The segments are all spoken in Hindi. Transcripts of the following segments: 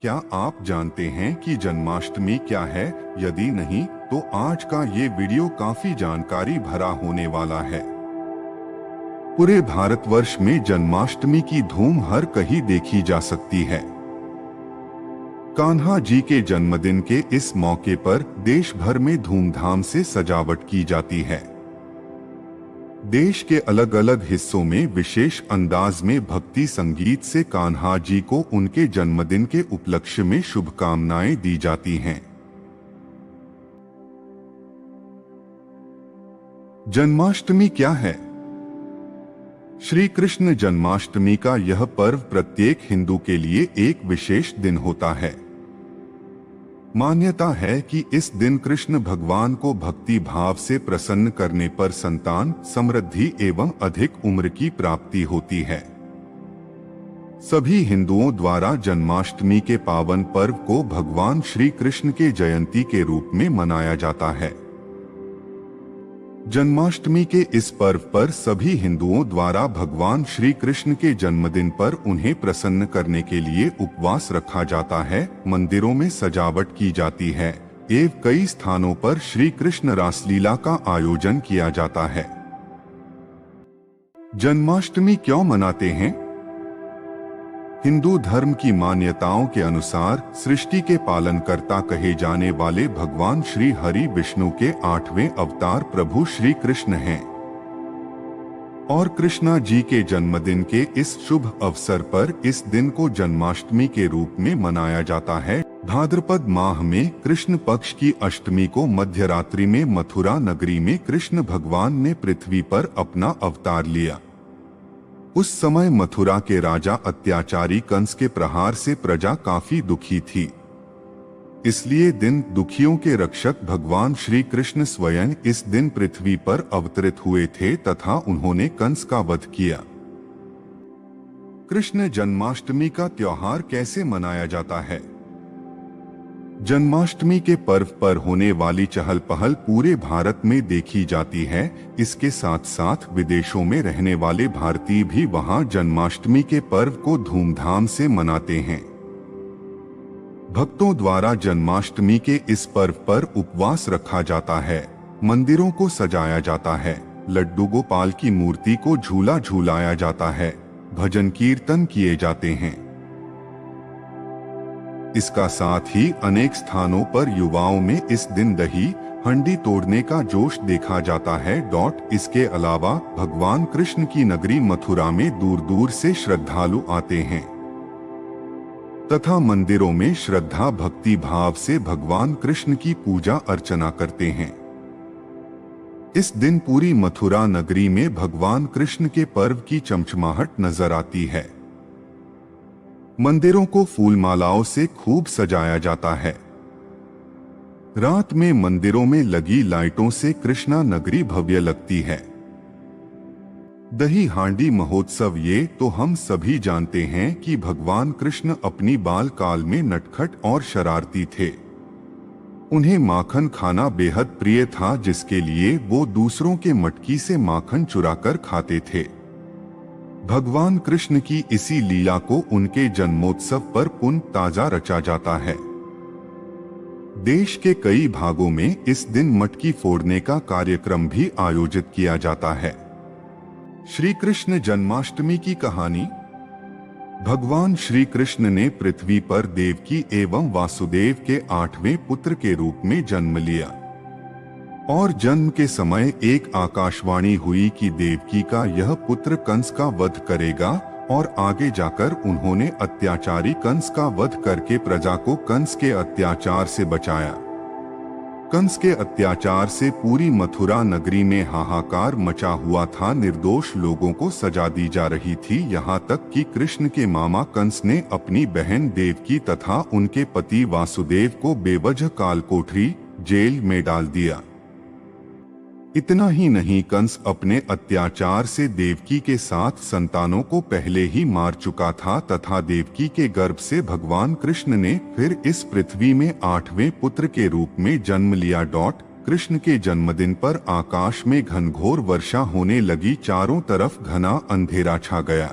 क्या आप जानते हैं कि जन्माष्टमी क्या है? यदि नहीं, तो आज का ये वीडियो काफी जानकारी भरा होने वाला है। पूरे भारतवर्ष में जन्माष्टमी की धूम हर कहीं देखी जा सकती है। कान्हा जी के जन्मदिन के इस मौके पर देश भर में धूमधाम से सजावट की जाती है। देश के अलग अलग हिस्सों में विशेष अंदाज में भक्ति संगीत से कान्हा जी को उनके जन्मदिन के उपलक्ष्य में शुभकामनाएं दी जाती हैं। जन्माष्टमी क्या है? श्री कृष्ण जन्माष्टमी का यह पर्व प्रत्येक हिंदू के लिए एक विशेष दिन होता है। मान्यता है कि इस दिन कृष्ण भगवान को भक्ति भाव से प्रसन्न करने पर संतान, समृद्धि एवं अधिक उम्र की प्राप्ति होती है। सभी हिंदुओं द्वारा जन्माष्टमी के पावन पर्व को भगवान श्री कृष्ण के जयंती के रूप में मनाया जाता है। जन्माष्टमी के इस पर्व पर सभी हिंदुओं द्वारा भगवान श्री कृष्ण के जन्मदिन पर उन्हें प्रसन्न करने के लिए उपवास रखा जाता है, मंदिरों में सजावट की जाती है एवं कई स्थानों पर श्री कृष्ण रासलीला का आयोजन किया जाता है। जन्माष्टमी क्यों मनाते हैं? हिंदू धर्म की मान्यताओं के अनुसार सृष्टि के पालनकर्ता कहे जाने वाले भगवान श्री हरि विष्णु के 8वें अवतार प्रभु श्री कृष्ण हैं और कृष्णा जी के जन्मदिन के इस शुभ अवसर पर इस दिन को जन्माष्टमी के रूप में मनाया जाता है। भाद्रपद माह में कृष्ण पक्ष की अष्टमी को मध्यरात्रि में मथुरा नगरी में कृष्ण भगवान ने पृथ्वी पर अपना अवतार लिया। उस समय मथुरा के राजा अत्याचारी कंस के प्रहार से प्रजा काफी दुखी थी। इसलिए दिन दुखियों के रक्षक भगवान श्री कृष्ण स्वयं इस दिन पृथ्वी पर अवतरित हुए थे तथा उन्होंने कंस का वध किया। कृष्ण जन्माष्टमी का त्योहार कैसे मनाया जाता है? जन्माष्टमी के पर्व पर होने वाली चहल पहल पूरे भारत में देखी जाती है। इसके साथ साथ विदेशों में रहने वाले भारतीय भी वहां जन्माष्टमी के पर्व को धूमधाम से मनाते हैं। भक्तों द्वारा जन्माष्टमी के इस पर्व पर उपवास रखा जाता है, मंदिरों को सजाया जाता है, लड्डू गोपाल की मूर्ति को झूला झूलाया जाता है, भजन कीर्तन किए जाते हैं। इसका साथ ही अनेक स्थानों पर युवाओं में इस दिन दही हंडी तोड़ने का जोश देखा जाता है। इसके अलावा भगवान कृष्ण की नगरी मथुरा में दूर दूर से श्रद्धालु आते हैं तथा मंदिरों में श्रद्धा भक्ति भाव से भगवान कृष्ण की पूजा अर्चना करते हैं। इस दिन पूरी मथुरा नगरी में भगवान कृष्ण के पर्व की चमचमाहट नजर आती है। मंदिरों को फूल मालाओं से खूब सजाया जाता है। रात में मंदिरों में लगी लाइटों से कृष्णा नगरी भव्य लगती है। दही हांडी महोत्सव ये तो हम सभी जानते हैं कि भगवान कृष्ण अपनी बाल काल में नटखट और शरारती थे। उन्हें माखन खाना बेहद प्रिय था, जिसके लिए वो दूसरों के मटकी से माखन चुराकर खाते थे। भगवान कृष्ण की इसी लीला को उनके जन्मोत्सव पर पुनः ताजा रचा जाता है। देश के कई भागों में इस दिन मटकी फोड़ने का कार्यक्रम भी आयोजित किया जाता है। श्री कृष्ण जन्माष्टमी की कहानी। भगवान श्री कृष्ण ने पृथ्वी पर देवकी एवं वासुदेव के 8वें पुत्र के रूप में जन्म लिया और जन्म के समय एक आकाशवाणी हुई कि देवकी का यह पुत्र कंस का वध करेगा और आगे जाकर उन्होंने अत्याचारी कंस का वध करके प्रजा को कंस के अत्याचार से बचाया। कंस के अत्याचार से पूरी मथुरा नगरी में हाहाकार मचा हुआ था। निर्दोष लोगों को सजा दी जा रही थी, यहाँ तक कि कृष्ण के मामा कंस ने अपनी बहन देवकी तथा उनके पति वासुदेव को बेवजह कालकोठरी जेल में डाल दिया। इतना ही नहीं, कंस अपने अत्याचार से देवकी के 7 संतानों को पहले ही मार चुका था तथा देवकी के गर्भ से भगवान कृष्ण ने फिर इस पृथ्वी में 8वें पुत्र के रूप में जन्म लिया। कृष्ण के जन्मदिन पर आकाश में घनघोर वर्षा होने लगी, चारों तरफ घना अंधेरा छा गया।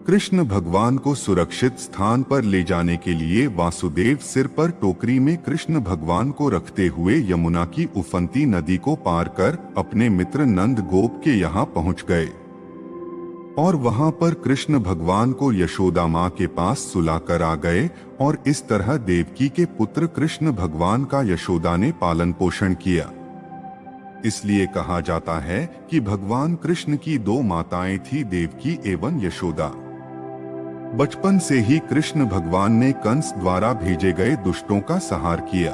कृष्ण भगवान को सुरक्षित स्थान पर ले जाने के लिए वासुदेव सिर पर टोकरी में कृष्ण भगवान को रखते हुए यमुना की उफनती नदी को पार कर अपने मित्र नंद गोप के यहाँ पहुँच गए और वहां पर कृष्ण भगवान को यशोदा माँ के पास सुलाकर आ गए और इस तरह देवकी के पुत्र कृष्ण भगवान का यशोदा ने पालन पोषण किया। इसलिए कहा जाता है कि भगवान कृष्ण की दो माताएं थी, देवकी एवं यशोदा। बचपन से ही कृष्ण भगवान ने कंस द्वारा भेजे गए दुष्टों का संहार किया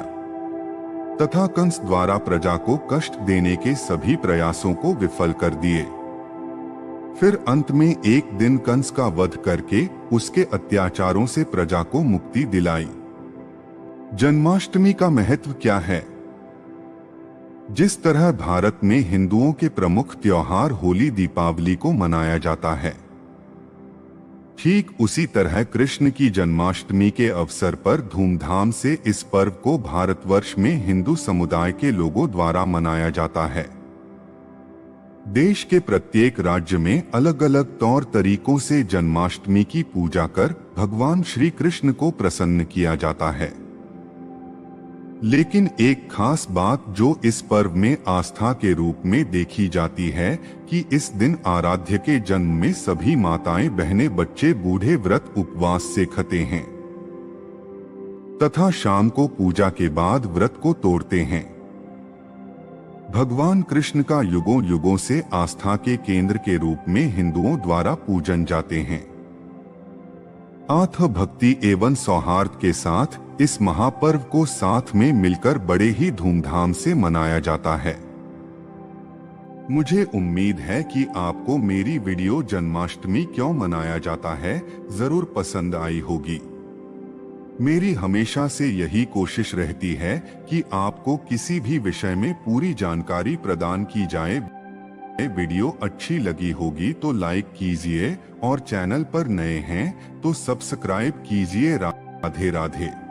तथा कंस द्वारा प्रजा को कष्ट देने के सभी प्रयासों को विफल कर दिए। फिर अंत में एक दिन कंस का वध करके उसके अत्याचारों से प्रजा को मुक्ति दिलाई। जन्माष्टमी का महत्व क्या है? जिस तरह भारत में हिंदुओं के प्रमुख त्योहार होली दीपावली को मनाया जाता है, ठीक उसी तरह कृष्ण की जन्माष्टमी के अवसर पर धूमधाम से इस पर्व को भारतवर्ष में हिंदू समुदाय के लोगों द्वारा मनाया जाता है। देश के प्रत्येक राज्य में अलग अलग तौर तरीकों से जन्माष्टमी की पूजा कर भगवान श्री कृष्ण को प्रसन्न किया जाता है। लेकिन एक खास बात जो इस पर्व में आस्था के रूप में देखी जाती है कि इस दिन आराध्य के जन्म में सभी माताएं बहनें बच्चे बूढ़े व्रत उपवास से खते हैं तथा शाम को पूजा के बाद व्रत को तोड़ते हैं। भगवान कृष्ण का युगों युगों से आस्था के केंद्र के रूप में हिंदुओं द्वारा पूजन जाते हैं। आस्थ भक्ति एवं सौहार्द के साथ इस महापर्व को साथ में मिलकर बड़े ही धूमधाम से मनाया जाता है। मुझे उम्मीद है कि आपको मेरी वीडियो जन्माष्टमी क्यों मनाया जाता है जरूर पसंद आई होगी। मेरी हमेशा से यही कोशिश रहती है कि आपको किसी भी विषय में पूरी जानकारी प्रदान की जाए। वीडियो अच्छी लगी होगी तो लाइक कीजिए और चैनल पर नए हैं तो सब्सक्राइब कीजिए। राधे राधे।